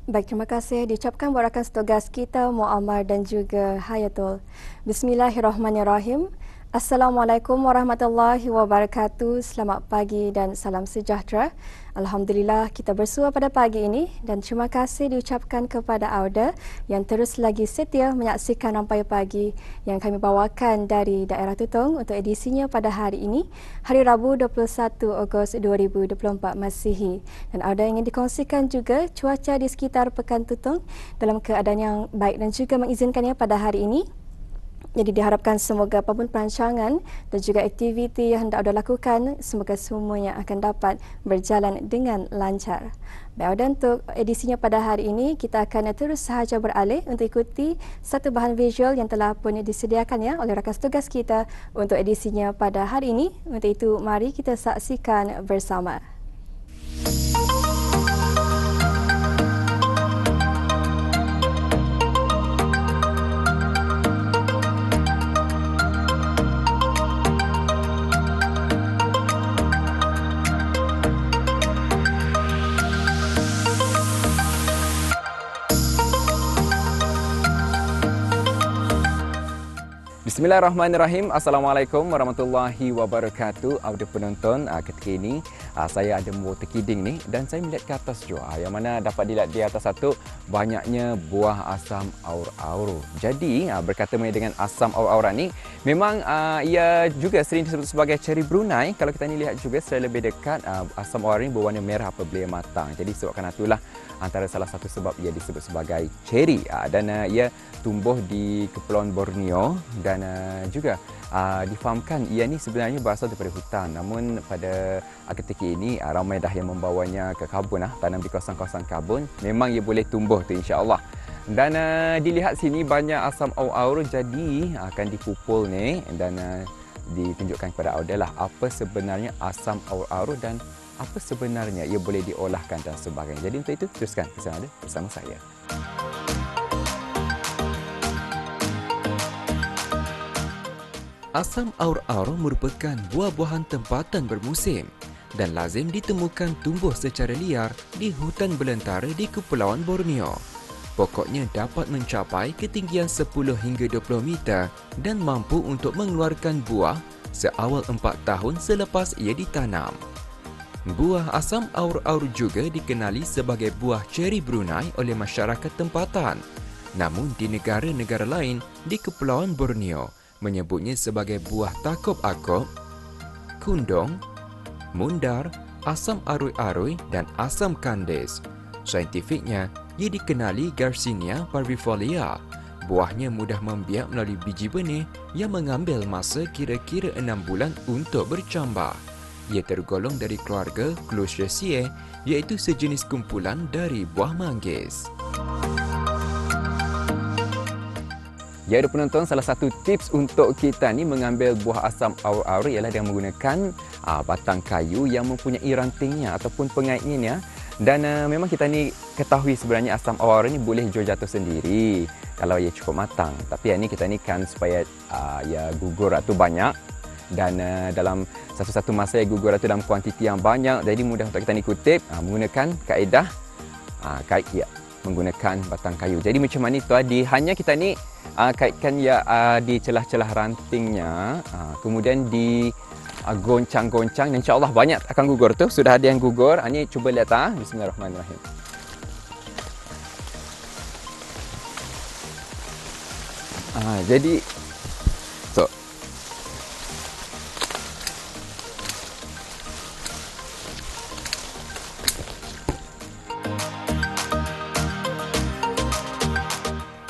Baik, terima kasih diucapkan buat rakan setugas kita Muammar dan juga Hayatul. Bismillahirrahmanirrahim. Assalamualaikum warahmatullahi wabarakatuh. Selamat pagi dan salam sejahtera. Alhamdulillah kita bersua pada pagi ini dan terima kasih diucapkan kepada Auda yang terus lagi setia menyaksikan Rampai Pagi yang kami bawakan dari daerah Tutong untuk edisinya pada hari ini, hari Rabu 21 Ogos 2024 Masihi. Dan Auda ingin dikongsikan juga cuaca di sekitar Pekan Tutong dalam keadaan yang baik dan juga mengizinkannya pada hari ini. Jadi diharapkan semoga apapun perancangan dan juga aktiviti yang hendak anda lakukan, semoga semuanya akan dapat berjalan dengan lancar. Baik, dan untuk edisinya pada hari ini, kita akan terus sahaja beralih untuk ikuti satu bahan visual yang telah pun disediakan ya oleh rakan setugas kita untuk edisinya pada hari ini. Untuk itu, mari kita saksikan bersama. Bismillahirrahmanirrahim. Assalamualaikum warahmatullahi wabarakatuh. Audio penonton, ketika ini saya ada membawa terkiding ni dan saya melihat ke atas jua yang mana dapat dilihat di atas satu banyaknya buah asam aur-aur. Jadi berkata mengenai dengan asam aur-auran ni memang ia juga sering disebut sebagai ceri Brunei. Kalau kita ni lihat juga secara lebih dekat, asam aur ni berwarna merah apabila ia matang. Jadi sebabkan itulah antara salah satu sebab ia disebut sebagai ceri dan ia tumbuh di Kepulauan Borneo dan juga difahamkan ia ni sebenarnya berasal daripada hutan, namun pada ketika ini ramai dah yang membawanya ke kabun, tanam di kawasan-kawasan kabun. Memang ia boleh tumbuh tu, insya-Allah. Dan dilihat sini banyak asam aur-aur, jadi akan dipupul ni dan ditunjukkan kepada Auda lah apa sebenarnya asam aur-aur dan apa sebenarnya ia boleh diolahkan dan sebagainya. Jadi untuk itu teruskan kesana bersama saya. Asam aur-aur merupakan buah-buahan tempatan bermusim dan lazim ditemukan tumbuh secara liar di hutan belantara di Kepulauan Borneo. Pokoknya dapat mencapai ketinggian 10 hingga 20 meter dan mampu untuk mengeluarkan buah seawal 4 tahun selepas ia ditanam. Buah asam aur-aur juga dikenali sebagai buah ceri Brunei oleh masyarakat tempatan. Namun di negara-negara lain di Kepulauan Borneo menyebutnya sebagai buah takop akop, kundong, mundar, asam arui-arui dan asam kandis. Saintifiknya, ia dikenali Garcinia parvifolia. Buahnya mudah membiak melalui biji benih yang mengambil masa kira-kira 6 bulan untuk bercambah. Ia tergolong dari keluarga Clusiaceae, iaitu sejenis kumpulan dari buah manggis. Ya, ada penonton, salah satu tips untuk kita ni mengambil buah asam aur-aur ialah dengan menggunakan batang kayu yang mempunyai rantingnya ataupun pengaitnya. Dan memang kita ni ketahui sebenarnya asam aur-aur ni boleh jual jatuh sendiri kalau ia cukup matang. Tapi yang ni kita ni kan supaya ia gugur atau banyak, dan dalam satu-satu masa ia gugur atau dalam kuantiti yang banyak, jadi mudah untuk kita ni kutip menggunakan kaedah menggunakan batang kayu. Jadi macam mana itu hanya kita ni kaitkan ia di celah-celah rantingnya, kemudian di goncang-goncang, dan insya-Allah banyak akan gugur tu. Sudah ada yang gugur. Ini cuba lihat Bismillahirrahmanirrahim. Jadi so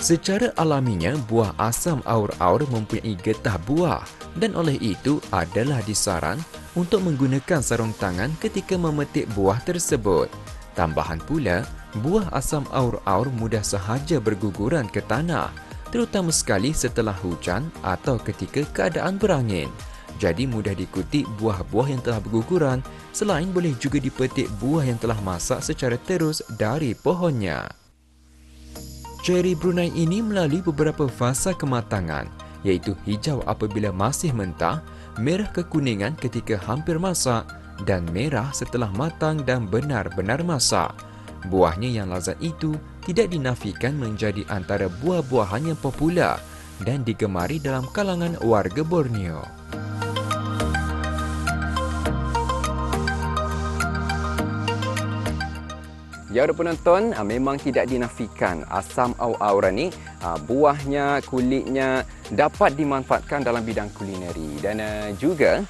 Secara alaminya, buah asam aur-aur mempunyai getah buah dan oleh itu adalah disaran untuk menggunakan sarung tangan ketika memetik buah tersebut. Tambahan pula, buah asam aur-aur mudah sahaja berguguran ke tanah, terutama sekali setelah hujan atau ketika keadaan berangin. Jadi mudah dikutik buah-buah yang telah berguguran, selain boleh juga dipetik buah yang telah masak secara terus dari pohonnya. Ceri Brunei ini melalui beberapa fasa kematangan, iaitu hijau apabila masih mentah, merah kekuningan ketika hampir masak dan merah setelah matang dan benar-benar masak. Buahnya yang lazat itu tidak dinafikan menjadi antara buah-buahan yang popular dan digemari dalam kalangan warga Borneo. Ya, penonton, memang tidak dinafikan asam aur-aur ni buahnya, kulitnya dapat dimanfaatkan dalam bidang kulineri dan juga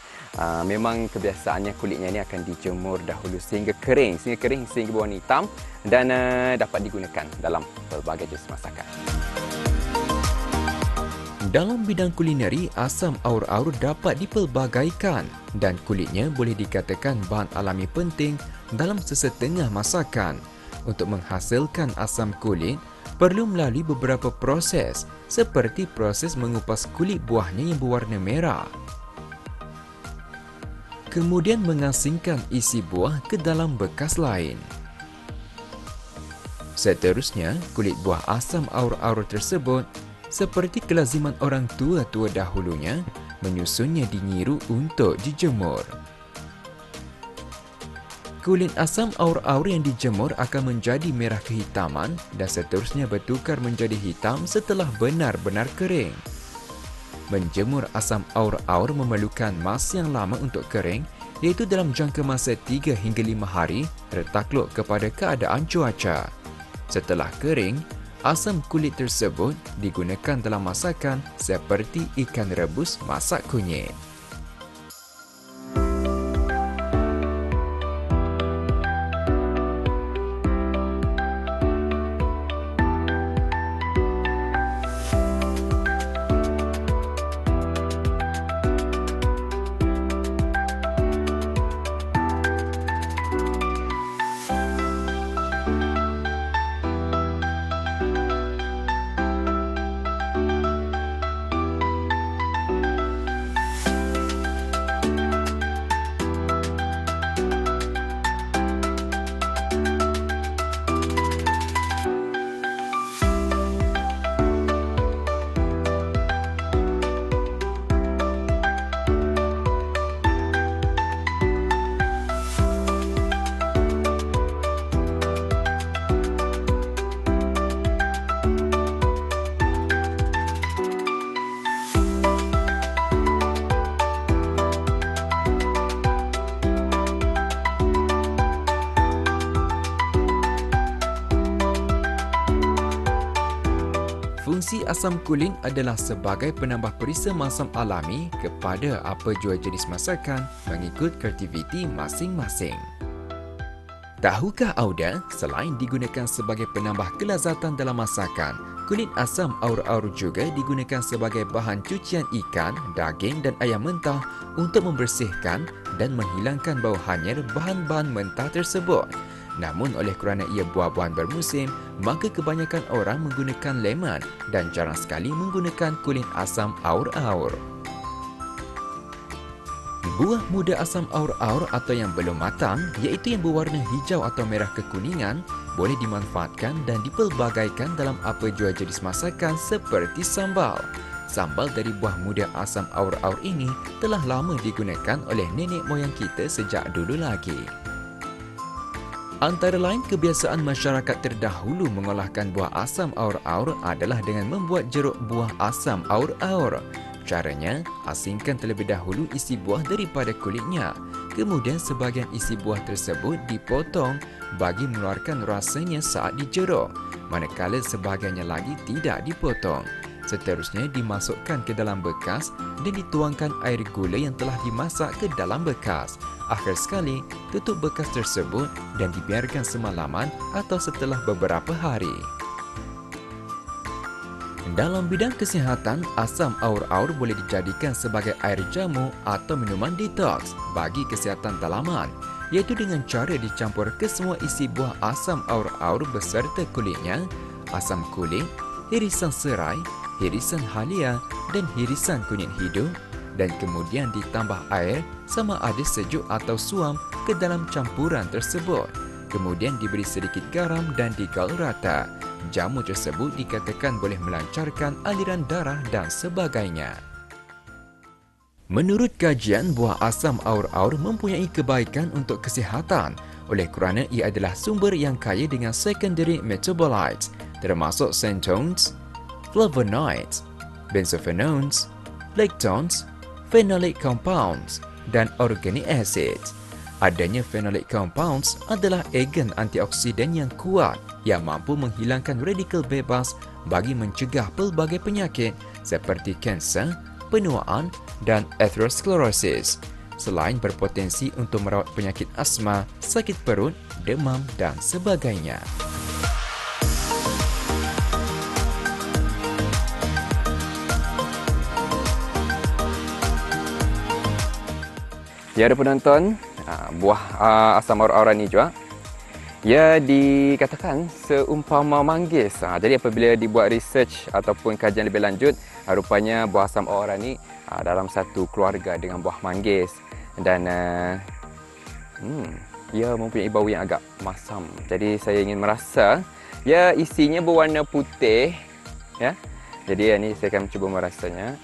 memang kebiasaannya kulitnya ini akan dijemur dahulu sehingga kering sehingga berwarna hitam dan dapat digunakan dalam pelbagai jenis masakan. Dalam bidang kulineri, asam aur-aur dapat dipelbagaikan dan kulitnya boleh dikatakan bahan alami penting dalam sesetengah masakan. Untuk menghasilkan asam kulit, perlu melalui beberapa proses seperti proses mengupas kulit buahnya yang berwarna merah. Kemudian mengasingkan isi buah ke dalam bekas lain. Seterusnya, kulit buah asam aur-aur tersebut seperti kelaziman orang tua-tua dahulunya, menyusunnya di nyiru untuk dijemur. Kulit asam aur-aur yang dijemur akan menjadi merah kehitaman dan seterusnya bertukar menjadi hitam setelah benar-benar kering. Menjemur asam aur-aur memerlukan masa yang lama untuk kering, iaitu dalam jangka masa 3 hingga 5 hari tertakluk kepada keadaan cuaca. Setelah kering, asam kulit tersebut digunakan dalam masakan seperti ikan rebus masak kunyit. Fungsi asam kulit adalah sebagai penambah perisa masam alami kepada apa jua jenis masakan mengikut kreativiti masing-masing. Tahukah Auda, selain digunakan sebagai penambah kelazatan dalam masakan, kulit asam aur-aur juga digunakan sebagai bahan cucian ikan, daging dan ayam mentah untuk membersihkan dan menghilangkan bau hanyir bahan-bahan mentah tersebut. Namun oleh kerana ia buah-buahan bermusim, maka kebanyakan orang menggunakan lemon dan jarang sekali menggunakan kulit asam aur-aur. Buah muda asam aur-aur atau yang belum matang, iaitu yang berwarna hijau atau merah kekuningan, boleh dimanfaatkan dan dipelbagaikan dalam apa jua jenis masakan seperti sambal. Sambal dari buah muda asam aur-aur ini telah lama digunakan oleh nenek moyang kita sejak dulu lagi. Antara lain kebiasaan masyarakat terdahulu mengolahkan buah asam aur-aur adalah dengan membuat jeruk buah asam aur-aur. Caranya, asingkan terlebih dahulu isi buah daripada kulitnya. Kemudian sebahagian isi buah tersebut dipotong bagi mengeluarkan rasanya saat dijeruk, manakala sebahagiannya lagi tidak dipotong. Seterusnya dimasukkan ke dalam bekas dan dituangkan air gula yang telah dimasak ke dalam bekas. Akhir sekali, tutup bekas tersebut dan dibiarkan semalaman atau setelah beberapa hari. Dalam bidang kesihatan, asam aur-aur boleh dijadikan sebagai air jamu atau minuman detox bagi kesihatan dalaman, iaitu dengan cara dicampur ke semua isi buah asam aur-aur beserta kulitnya, asam kulit, hirisan serai, hirisan halia dan hirisan kunyit hidup, dan kemudian ditambah air sama ada sejuk atau suam ke dalam campuran tersebut. Kemudian diberi sedikit garam dan digaul rata. Jamu tersebut dikatakan boleh melancarkan aliran darah dan sebagainya. Menurut kajian, buah asam aur-aur mempunyai kebaikan untuk kesihatan. oleh kerana ia adalah sumber yang kaya dengan secondary metabolites termasuk xanthones, flavonoids, benzopherones, lactones, phenolic compounds dan organic acids. Adanya phenolic compounds adalah agen antioksidan yang kuat yang mampu menghilangkan radikal bebas bagi mencegah pelbagai penyakit seperti kanser, penuaan dan atherosclerosis. Selain berpotensi untuk merawat penyakit asma, sakit perut, demam dan sebagainya. Ya, ada penonton, buah asam aura-aura ni juga, ia dikatakan seumpama manggis. Jadi apabila dibuat research ataupun kajian lebih lanjut, rupanya buah asam aura ni dalam satu keluarga dengan buah manggis. Dan ia mempunyai bau yang agak masam. Jadi saya ingin merasa, ya isinya berwarna putih. Ya, jadi ini saya akan cuba merasanya.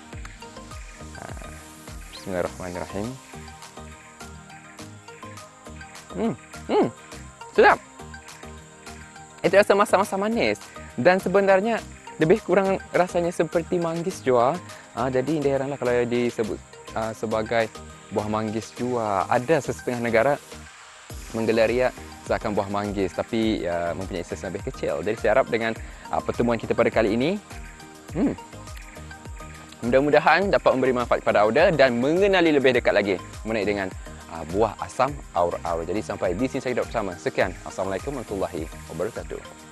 Bismillahirrahmanirrahim. Sedap. Itu rasa masam-masam manis. Dan sebenarnya lebih kurang rasanya seperti manggis jua. Jadi tidak heranlah kalau disebut sebagai buah manggis jua. Ada sesetengah negara menggelar ia seakan buah manggis, tapi mempunyai saiz lebih kecil. Jadi saya harap dengan pertemuan kita pada kali ini, mudah-mudahan dapat memberi manfaat kepada anda dan mengenali lebih dekat lagi mengenai dengan buah asam aura-aura. Jadi sampai di sini saya hidup bersama. Sekian. Assalamualaikum warahmatullahi wabarakatuh.